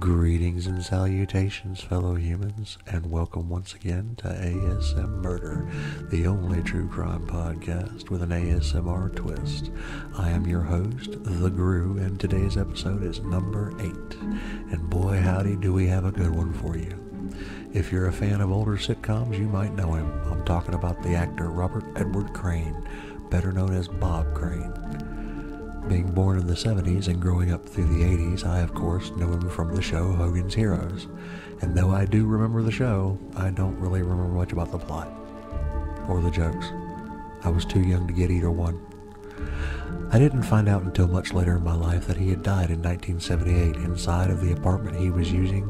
Greetings and salutations, fellow humans, and welcome once again to ASM Murder, the only true crime podcast with an ASMR twist. I am your host, The Gru, and today's episode is number 8. And boy howdy do we have a good one for you. If you're a fan of older sitcoms, you might know him. I'm talking about the actor Robert Edward Crane, better known as Bob Crane. Being born in the 70s and growing up through the 80s, I of course know him from the show Hogan's Heroes. And though I do remember the show, I don't really remember much about the plot or the jokes. I was too young to get either one. I didn't find out until much later in my life that he had died in 1978 inside of the apartment he was using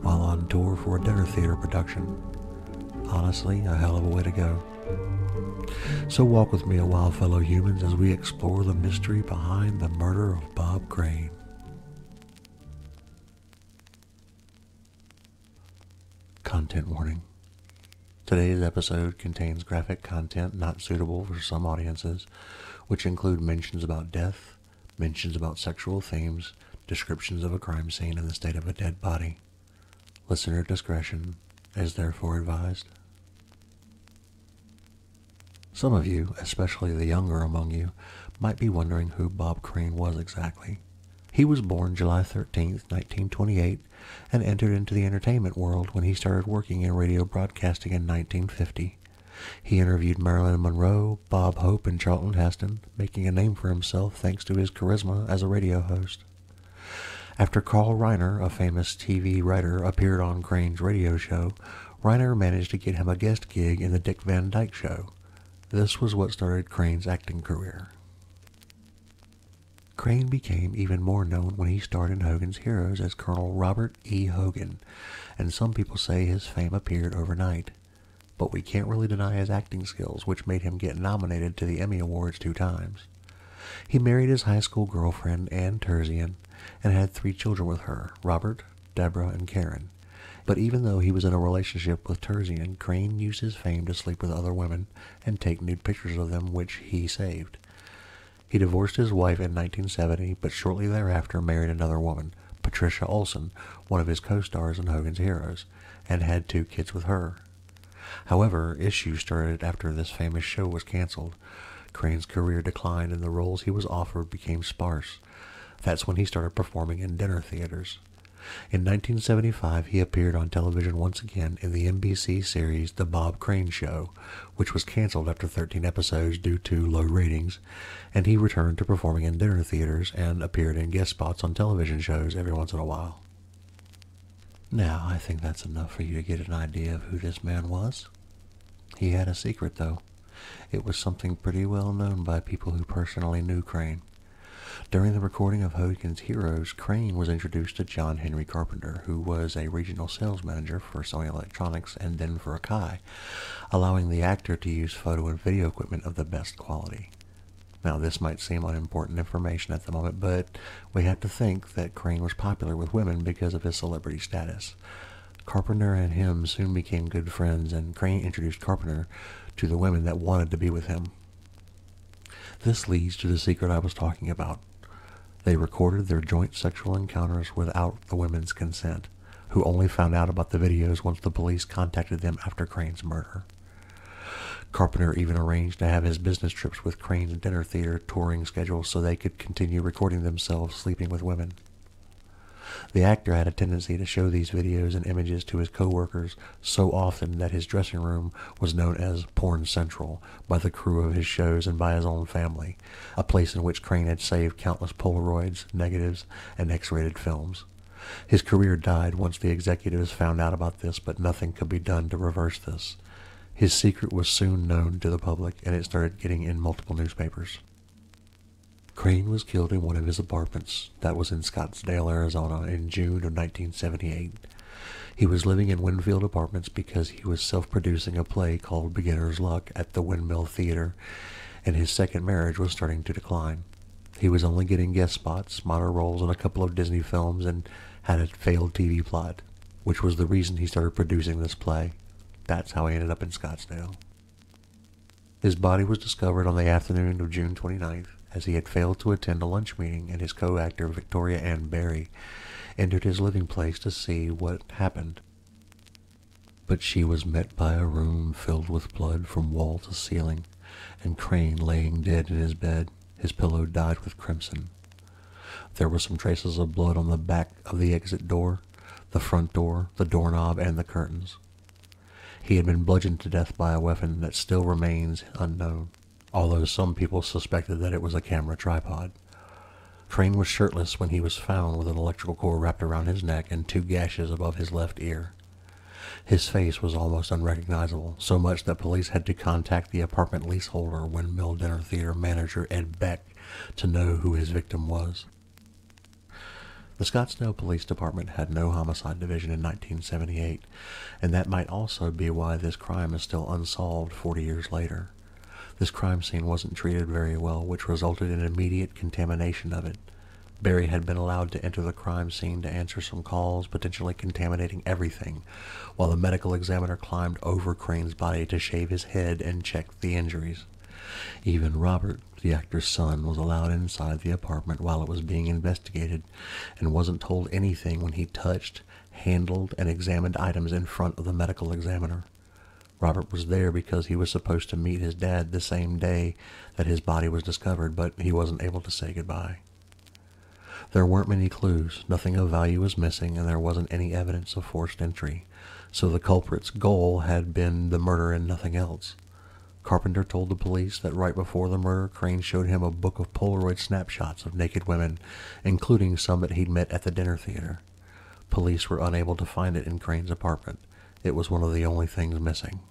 while on tour for a dinner theater production. Honestly, a hell of a way to go. So walk with me a while, fellow humans, as we explore the mystery behind the murder of Bob Crane. Content warning. Today's episode contains graphic content not suitable for some audiences, which include mentions about death, mentions about sexual themes, descriptions of a crime scene and the state of a dead body. Listener discretion is therefore advised. Some of you, especially the younger among you, might be wondering who Bob Crane was exactly. He was born July 13th, 1928, and entered into the entertainment world when he started working in radio broadcasting in 1950. He interviewed Marilyn Monroe, Bob Hope, and Charlton Heston, making a name for himself thanks to his charisma as a radio host. After Carl Reiner, a famous TV writer, appeared on Crane's radio show, Reiner managed to get him a guest gig in the Dick Van Dyke Show. This was what started Crane's acting career. Crane became even more known when he starred in Hogan's Heroes as Colonel Robert E. Hogan, and some people say his fame appeared overnight. But we can't really deny his acting skills, which made him get nominated to the Emmy Awards 2 times. He married his high school girlfriend, Ann Terzian, and had 3 children with her, Robert, Deborah, and Karen. But even though he was in a relationship with Terzian, Crane used his fame to sleep with other women and take nude pictures of them, which he saved. He divorced his wife in 1970, but shortly thereafter married another woman, Patricia Olson, one of his co-stars in Hogan's Heroes, and had 2 kids with her. However, issues started after this famous show was canceled. Crane's career declined and the roles he was offered became sparse. That's when he started performing in dinner theaters. In 1975, he appeared on television once again in the NBC series The Bob Crane Show, which was canceled after 13 episodes due to low ratings, and he returned to performing in dinner theaters and appeared in guest spots on television shows every once in a while. Now, I think that's enough for you to get an idea of who this man was. He had a secret, though. It was something pretty well known by people who personally knew Crane. During the recording of Hogan's Heroes, Crane was introduced to John Henry Carpenter, who was a regional sales manager for Sony Electronics and then for Akai, allowing the actor to use photo and video equipment of the best quality. Now, this might seem unimportant information at the moment, but we have to think that Crane was popular with women because of his celebrity status. Carpenter and him soon became good friends, and Crane introduced Carpenter to the women that wanted to be with him. This leads to the secret I was talking about. They recorded their joint sexual encounters without the women's consent, who only found out about the videos once the police contacted them after Crane's murder. Carpenter even arranged to have his business trips with Crane's dinner theater touring schedule so they could continue recording themselves sleeping with women. The actor had a tendency to show these videos and images to his co-workers so often that his dressing room was known as Porn Central by the crew of his shows and by his own family, a place in which Crane had saved countless Polaroids, negatives, and X-rated films. His career died once the executives found out about this, but nothing could be done to reverse this. His secret was soon known to the public, and it started getting in multiple newspapers. Crane was killed in one of his apartments that was in Scottsdale, Arizona in June of 1978. He was living in Winfield Apartments because he was self-producing a play called Beginner's Luck at the Windmill Theater, and his second marriage was starting to decline. He was only getting guest spots, minor roles in a couple of Disney films, and had a failed TV plot, which was the reason he started producing this play. That's how he ended up in Scottsdale. His body was discovered on the afternoon of June 29th, as he had failed to attend a lunch meeting, and his co-actor Victoria Ann Berry entered his living place to see what happened. But she was met by a room filled with blood from wall to ceiling, and Crane laying dead in his bed, his pillow dyed with crimson. There were some traces of blood on the back of the exit door, the front door, the doorknob, and the curtains. He had been bludgeoned to death by a weapon that still remains unknown, although some people suspected that it was a camera tripod. Crane was shirtless when he was found with an electrical cord wrapped around his neck and 2 gashes above his left ear. His face was almost unrecognizable, so much that police had to contact the apartment leaseholder, Windmill Dinner Theater manager Ed Beck, to know who his victim was. The Scottsdale Police Department had no homicide division in 1978, and that might also be why this crime is still unsolved 40 years later. This crime scene wasn't treated very well, which resulted in immediate contamination of it. Barry had been allowed to enter the crime scene to answer some calls, potentially contaminating everything, while the medical examiner climbed over Crane's body to shave his head and check the injuries. Even Robert, the actor's son, was allowed inside the apartment while it was being investigated and wasn't told anything when he touched, handled, and examined items in front of the medical examiner. Robert was there because he was supposed to meet his dad the same day that his body was discovered, but he wasn't able to say goodbye. There weren't many clues, nothing of value was missing, and there wasn't any evidence of forced entry, so the culprit's goal had been the murder and nothing else. Carpenter told the police that right before the murder, Crane showed him a book of Polaroid snapshots of naked women, including some that he'd met at the dinner theater. Police were unable to find it in Crane's apartment. It was one of the only things missing.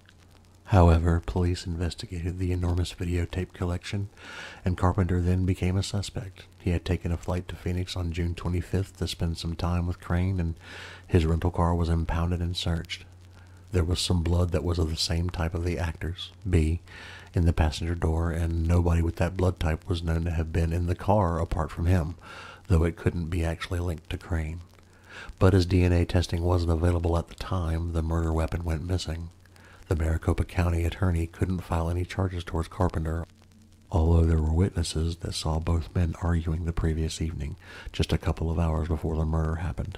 However, police investigated the enormous videotape collection, and Carpenter then became a suspect. He had taken a flight to Phoenix on June 25th to spend some time with Crane, and his rental car was impounded and searched. There was some blood that was of the same type of the actor's, B, in the passenger door, and nobody with that blood type was known to have been in the car apart from him, though it couldn't be actually linked to Crane. But as DNA testing wasn't available at the time, the murder weapon went missing. The Maricopa County attorney couldn't file any charges towards Carpenter, although there were witnesses that saw both men arguing the previous evening, just a couple of hours before the murder happened.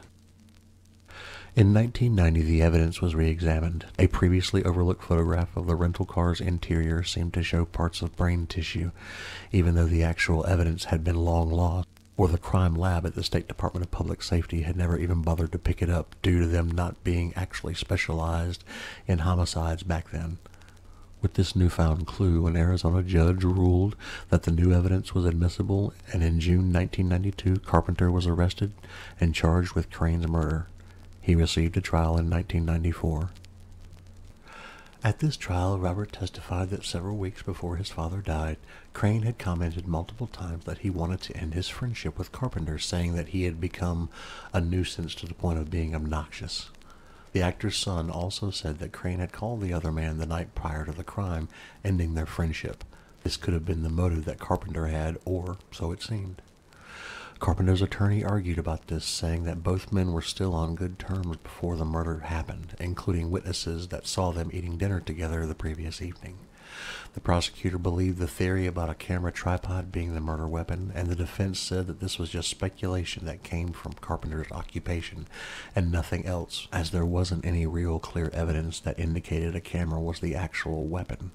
In 1990, the evidence was re-examined. A previously overlooked photograph of the rental car's interior seemed to show parts of brain tissue, even though the actual evidence had been long lost, or the crime lab at the State Department of Public Safety had never even bothered to pick it up due to them not being actually specialized in homicides back then. With this newfound clue, an Arizona judge ruled that the new evidence was admissible, and in June 1992, Carpenter was arrested and charged with Crane's murder. He received a trial in 1994. At this trial, Robert testified that several weeks before his father died, Crane had commented multiple times that he wanted to end his friendship with Carpenter, saying that he had become a nuisance to the point of being obnoxious. The actor's son also said that Crane had called the other man the night prior to the crime, ending their friendship. This could have been the motive that Carpenter had, or so it seemed. Carpenter's attorney argued about this, saying that both men were still on good terms before the murder happened, including witnesses that saw them eating dinner together the previous evening. The prosecutor believed the theory about a camera tripod being the murder weapon, and the defense said that this was just speculation that came from Carpenter's occupation and nothing else, as there wasn't any real clear evidence that indicated a camera was the actual weapon.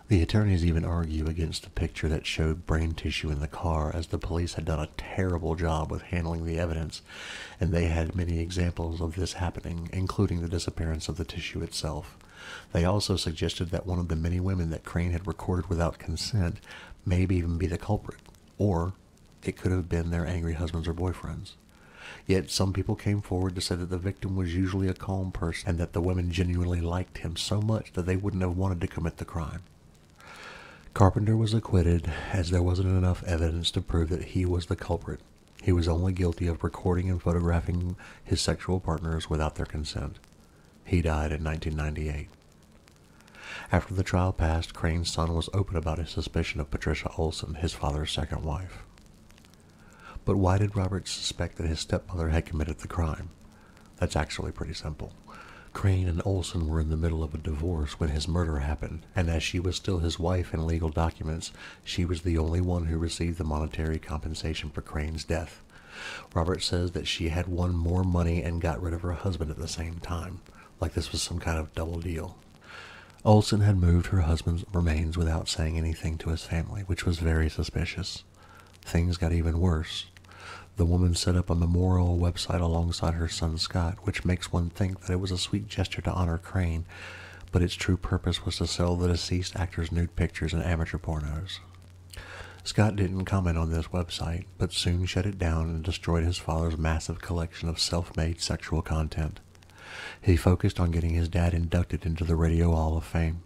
The attorneys even argue against the picture that showed brain tissue in the car, as the police had done a terrible job with handling the evidence, and they had many examples of this happening, including the disappearance of the tissue itself. They also suggested that one of the many women that Crane had recorded without consent may even be the culprit, or it could have been their angry husbands or boyfriends. Yet some people came forward to say that the victim was usually a calm person, and that the women genuinely liked him so much that they wouldn't have wanted to commit the crime. Carpenter was acquitted, as there wasn't enough evidence to prove that he was the culprit. He was only guilty of recording and photographing his sexual partners without their consent. He died in 1998. After the trial passed, Crane's son was open about his suspicion of Patricia Olson, his father's second wife. But why did Robert suspect that his stepmother had committed the crime? That's actually pretty simple. Crane and Olson were in the middle of a divorce when his murder happened, and as she was still his wife in legal documents, she was the only one who received the monetary compensation for Crane's death. Robert says that she had won more money and got rid of her husband at the same time, like this was some kind of double deal. Olson had moved her husband's remains without saying anything to his family, which was very suspicious. Things got even worse. The woman set up a memorial website alongside her son Scott, which makes one think that it was a sweet gesture to honor Crane, but its true purpose was to sell the deceased actor's nude pictures and amateur pornos. Scott didn't comment on this website, but soon shut it down and destroyed his father's massive collection of self-made sexual content. He focused on getting his dad inducted into the Radio Hall of Fame.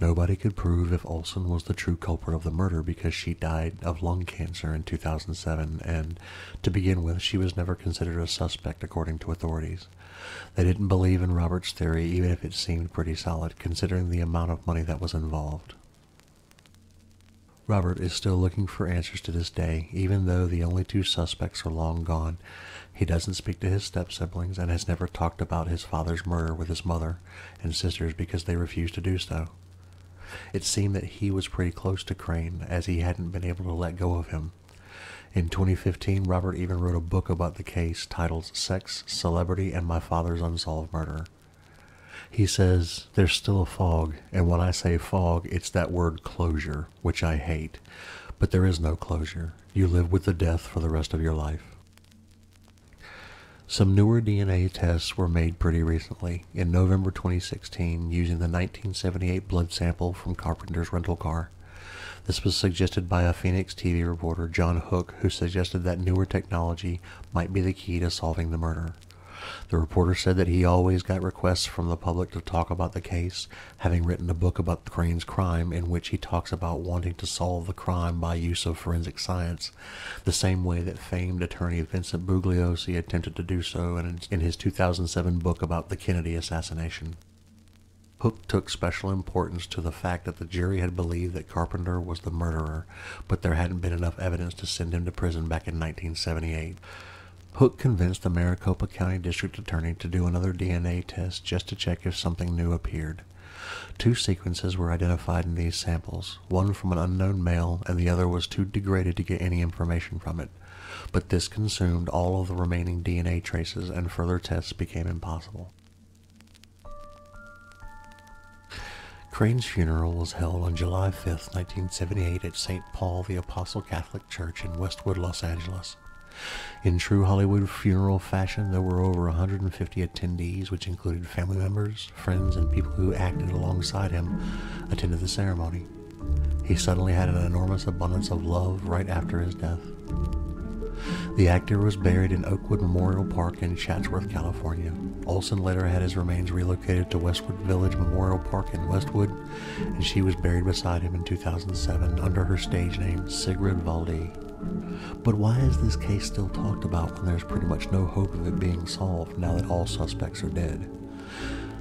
Nobody could prove if Olson was the true culprit of the murder because she died of lung cancer in 2007, and to begin with, she was never considered a suspect according to authorities. They didn't believe in Robert's theory, even if it seemed pretty solid, considering the amount of money that was involved. Robert is still looking for answers to this day, even though the only two suspects are long gone. He doesn't speak to his step-siblings and has never talked about his father's murder with his mother and sisters because they refused to do so. It seemed that he was pretty close to Crane, as he hadn't been able to let go of him. In 2015, Robert even wrote a book about the case titled Sex, Celebrity, and My Father's Unsolved Murder. He says, "There's still a fog, and when I say fog, it's that word closure, which I hate. But there is no closure. You live with the death for the rest of your life." Some newer DNA tests were made pretty recently, in November 2016, using the 1978 blood sample from Carpenter's rental car. This was suggested by a Phoenix TV reporter, John Hook, who suggested that newer technology might be the key to solving the murder. The reporter said that he always got requests from the public to talk about the case, having written a book about Crane's crime in which he talks about wanting to solve the crime by use of forensic science, the same way that famed attorney Vincent Bugliosi attempted to do so in his 2007 book about the Kennedy assassination. Hook took special importance to the fact that the jury had believed that Carpenter was the murderer, but there hadn't been enough evidence to send him to prison back in 1978. Hook convinced the Maricopa County District Attorney to do another DNA test just to check if something new appeared. 2 sequences were identified in these samples, one from an unknown male and the other was too degraded to get any information from it. But this consumed all of the remaining DNA traces and further tests became impossible. Crane's funeral was held on July 5, 1978 at St. Paul the Apostle Catholic Church in Westwood, Los Angeles. In true Hollywood funeral fashion, there were over 150 attendees, which included family members, friends, and people who acted alongside him, attended the ceremony. He suddenly had an enormous abundance of love right after his death. The actor was buried in Oakwood Memorial Park in Chatsworth, California. Olson later had his remains relocated to Westwood Village Memorial Park in Westwood, and she was buried beside him in 2007 under her stage name Sigrid Valde. But why is this case still talked about when there's pretty much no hope of it being solved now that all suspects are dead?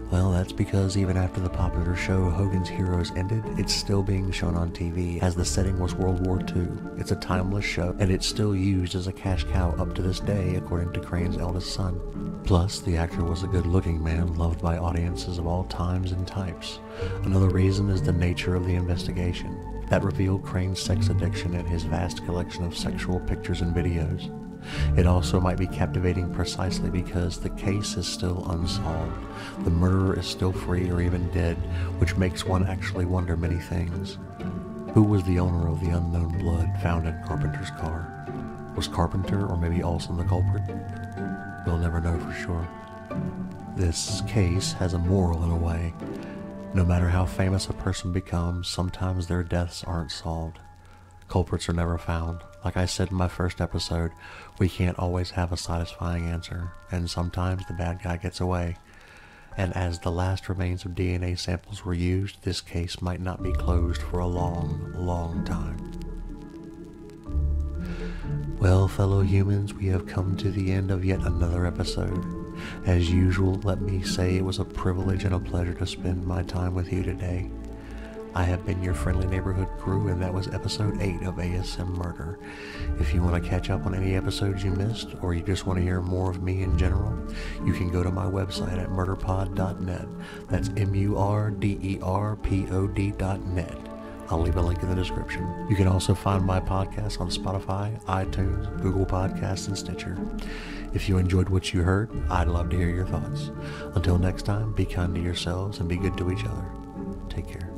Well, that's because even after the popular show Hogan's Heroes ended, it's still being shown on TV, as the setting was World War II. It's a timeless show, and it's still used as a cash cow up to this day, according to Crane's eldest son. Plus, the actor was a good-looking man, loved by audiences of all times and types. Another reason is the nature of the investigation. That revealed Crane's sex addiction and his vast collection of sexual pictures and videos. It also might be captivating precisely because the case is still unsolved. The murderer is still free or even dead, which makes one actually wonder many things. Who was the owner of the unknown blood found in Carpenter's car? Was Carpenter or maybe Olson the culprit? We'll never know for sure. This case has a moral in a way. No matter how famous a person becomes, sometimes their deaths aren't solved. Culprits are never found. Like I said in my first episode, we can't always have a satisfying answer, and sometimes the bad guy gets away. And as the last remains of DNA samples were used, this case might not be closed for a long, long time. Well, fellow humans, we have come to the end of yet another episode. As usual, let me say it was a privilege and a pleasure to spend my time with you today. I have been your friendly neighborhood crew, and that was episode 8 of ASM Murder. If you want to catch up on any episodes you missed, or you just want to hear more of me in general, you can go to my website at murderpod.net. That's MURDERPOD.net. I'll leave a link in the description. You can also find my podcast on Spotify, iTunes, Google Podcasts, and Stitcher. If you enjoyed what you heard, I'd love to hear your thoughts. Until next time, be kind to yourselves and be good to each other. Take care.